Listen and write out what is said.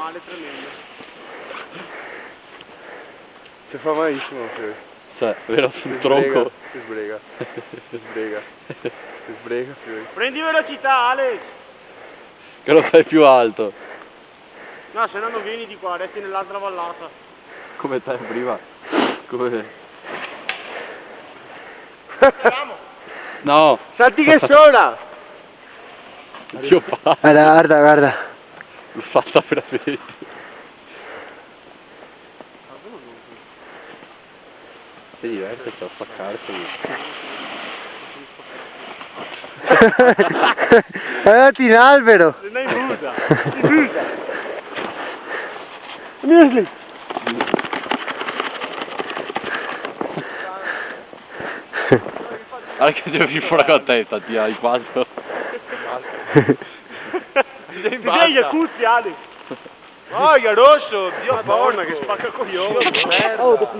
male tremendo. Si fa malissimo, cioè, vero sul tronco. Si sbrega. Si sbrega, Fiori. Prendi velocità, Alex! Che lo fai più alto. No, se no non vieni di qua, resti nell'altra vallata. Come te prima. Come... No! Senti che suona! Dio fa. Guarda. L'ho fatta veramente. Si diverte a spaccarsi. È andato in albero! Non è in musa! Muesli! Guarda che devi venire fuori con la testa, ti hai quattro. Ti sei Iacuzzi, Alex! Oh, rosso! Dio, Madonna, che spacca coglioni! Merda!